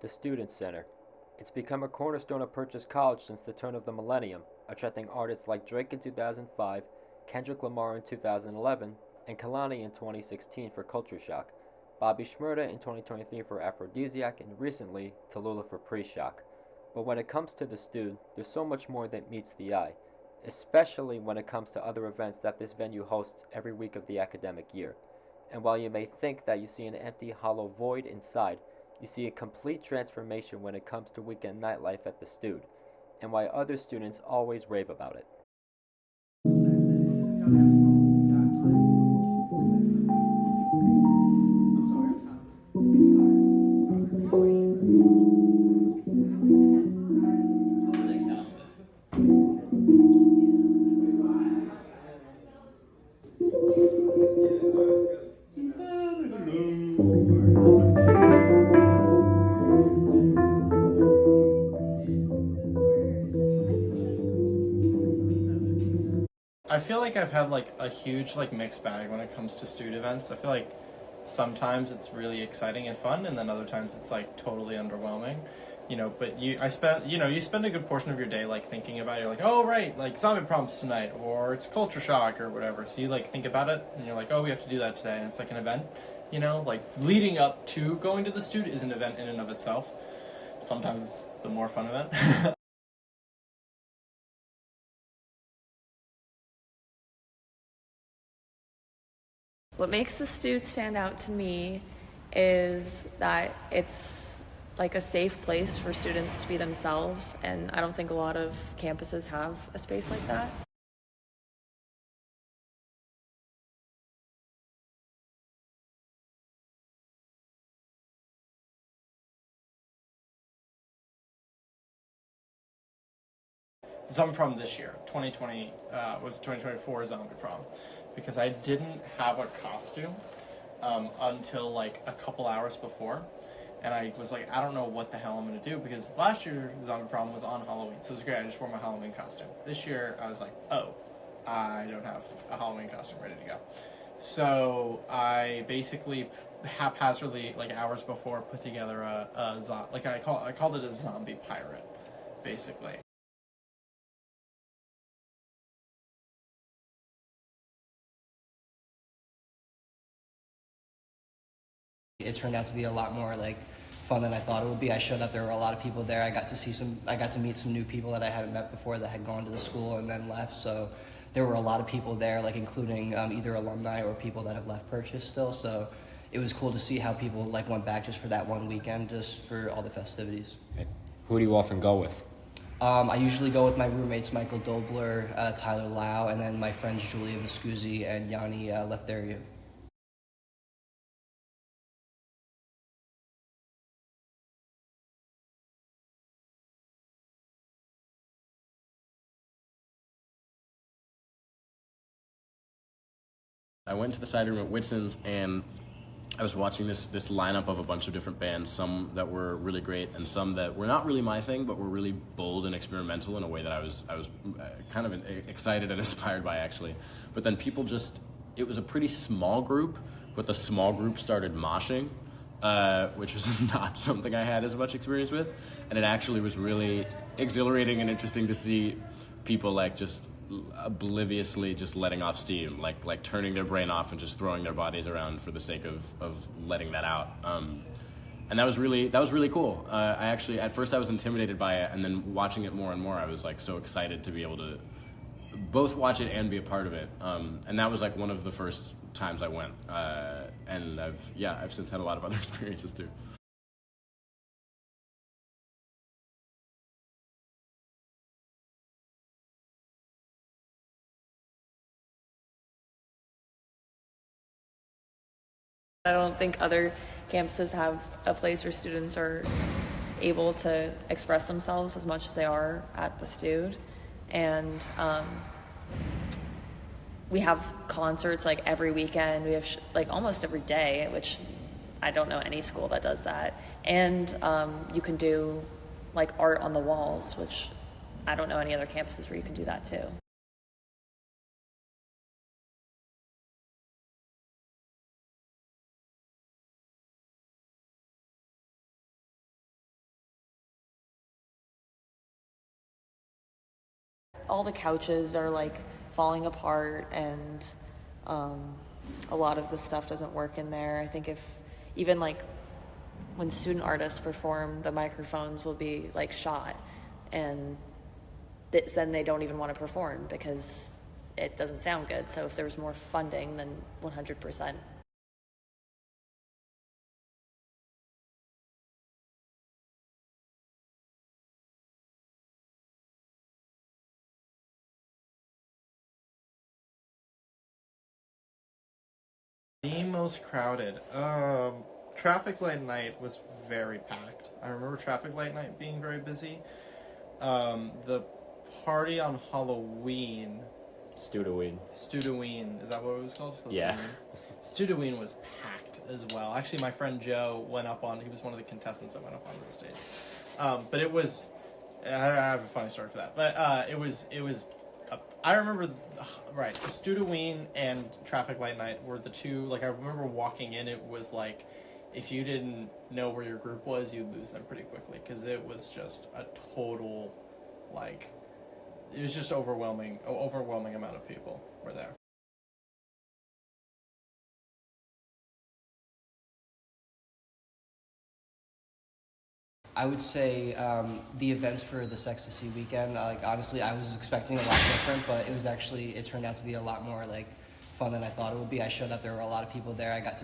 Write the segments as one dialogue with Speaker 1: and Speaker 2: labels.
Speaker 1: The Student Center. It's become a cornerstone of Purchase College since the turn of the millennium, attracting artists like Drake in 2005, Kendrick Lamar in 2011, and Kalani in 2016 for Culture Shock, Bobby Shmurda in 2023 for Aphrodisiac, and recently Tallulah for Pre-Shock. But when it comes to the Stud, there's so much more that meets the eye, especially when it comes to other events that this venue hosts every week of the academic year. And while you may think that you see an empty, hollow void inside, you see a complete transformation when it comes to weekend nightlife at the Stud, and why other students always rave about it.
Speaker 2: I feel like I've had like a huge like mixed bag when it comes to student events. I feel like sometimes it's really exciting and fun, and then other times it's like totally underwhelming. But you spend a good portion of your day like thinking about it. You're like, oh right, like zombie prompts tonight, or it's culture shock or whatever. So you like think about it, and you're like, oh, we have to do that today, and it's like an event. Like leading up to going to the student is an event in and of itself. Sometimes it's the more fun event.
Speaker 3: What makes the Stute stand out to me is that it's like a safe place for students to be themselves, and I don't think a lot of campuses have a space like that.
Speaker 2: Zombie Prom this year, 2020 was 2024 Zombie Prom, because I didn't have a costume until like a couple hours before, and I was like, I don't know what the hell I'm gonna do, because last year Zombie Prom was on Halloween, so it was great. I just wore my Halloween costume. This year I was like, oh, I don't have a Halloween costume ready to go, so I basically haphazardly, like hours before, put together like I called it a zombie pirate, basically.
Speaker 4: It turned out to be a lot more like fun than I thought it would be. I showed up, there were a lot of people there. I got to meet some new people that I hadn't met before that had gone to the school and then left. So there were a lot of people there, like including either alumni or people that have left Purchase still. So it was cool to see how people like went back just for that one weekend, just for all the festivities.
Speaker 1: Who do you often go with?
Speaker 4: I usually go with my roommates Michael Dobler, Tyler Lau, and then my friends Julia Viscuzzi and Yanni Leftheriou.
Speaker 5: I went to the cider room at Whitson's, and I was watching this lineup of a bunch of different bands, some that were really great and some that were not really my thing, but were really bold and experimental in a way that I was kind of excited and inspired by, actually. But then it was a pretty small group, but the small group started moshing, which was not something I had as much experience with, and it actually was really exhilarating and interesting to see people like just obliviously just letting off steam, like turning their brain off and just throwing their bodies around for the sake of letting that out. And that was really cool. I actually, at first I was intimidated by it, and then watching it more and more, I was like so excited to be able to both watch it and be a part of it. And that was like one of the first times I went. And I've since had a lot of other experiences too.
Speaker 3: I don't think other campuses have a place where students are able to express themselves as much as they are at the Stud. And we have concerts like every weekend. We have like almost every day, which I don't know any school that does that. And you can do like art on the walls, which I don't know any other campuses where you can do that too. all the couches are like falling apart, and a lot of the stuff doesn't work in there. I think if even like when student artists perform, the microphones will be like shot, and then they don't even want to perform because it doesn't sound good. So if there was more funding, then 100%.
Speaker 2: The most crowded. Traffic light night was very packed. I remember traffic light night being very busy. The party on Halloween. Stoodious, is that what it was called?
Speaker 5: Yeah.
Speaker 2: Stoodious was packed as well. Actually, my friend Joe went up on. He was one of the contestants that went up onto the stage. But it was. I have a funny story for that. But it was. I remember. Right, so Stoodious and Traffic Light Night were the two. Like I remember walking in, it was like, if you didn't know where your group was, you'd lose them pretty quickly because it was just a total, like, it was just overwhelming amount of people were there.
Speaker 4: I would say the events for this ecstasy weekend. Like honestly, I was expecting a lot different, but it turned out to be a lot more like fun than I thought it would be. I showed up, there were a lot of people there. I got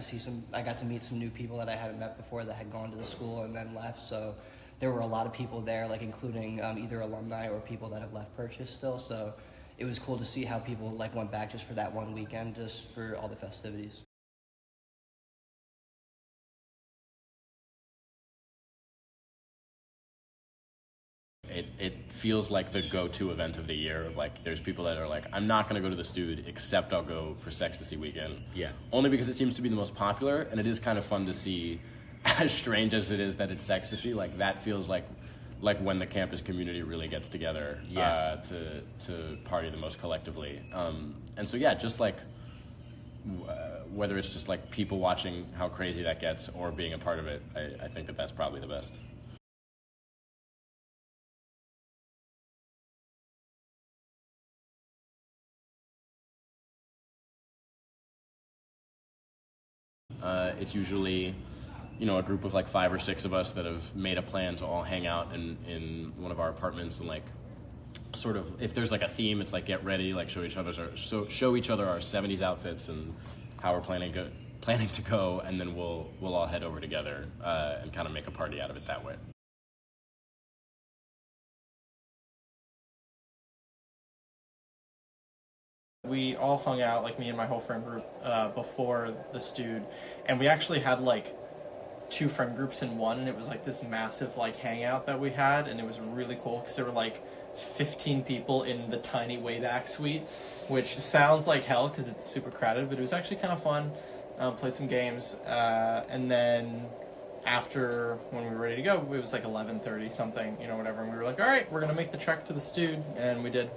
Speaker 4: to meet some new people that I hadn't met before that had gone to the school and then left. So there were a lot of people there, like including either alumni or people that have left Purchase still. So it was cool to see how people like went back just for that one weekend, just for all the festivities.
Speaker 5: It feels like the go-to event of the year. Of like, there's people that are like, I'm not going to go to the Stood except I'll go for Sextasy weekend.
Speaker 1: Yeah.
Speaker 5: Only because it seems to be the most popular, and it is kind of fun to see. As strange as it is that it's Sextasy, like that feels like when the campus community really gets together to party the most collectively. And so yeah, just like whether it's just like people watching how crazy that gets or being a part of it, I think that's probably the best. It's usually, a group of like 5 or 6 of us that have made a plan to all hang out in one of our apartments and like sort of, if there's like a theme, it's like get ready, like show each other our 70s outfits and how we're planning to go, and then we'll all head over together and kind of make a party out of it that way.
Speaker 2: We all hung out, like me and my whole friend group, before the Stood, and we actually had like 2 friend groups in one, and it was like this massive like hangout that we had, and it was really cool because there were like 15 people in the tiny Wayback Suite, which sounds like hell because it's super crowded, but it was actually kind of fun. Played some games, and then after, when we were ready to go, it was like 11:30 something, whatever, and we were like, all right, we're gonna make the trek to the Stood, and we did.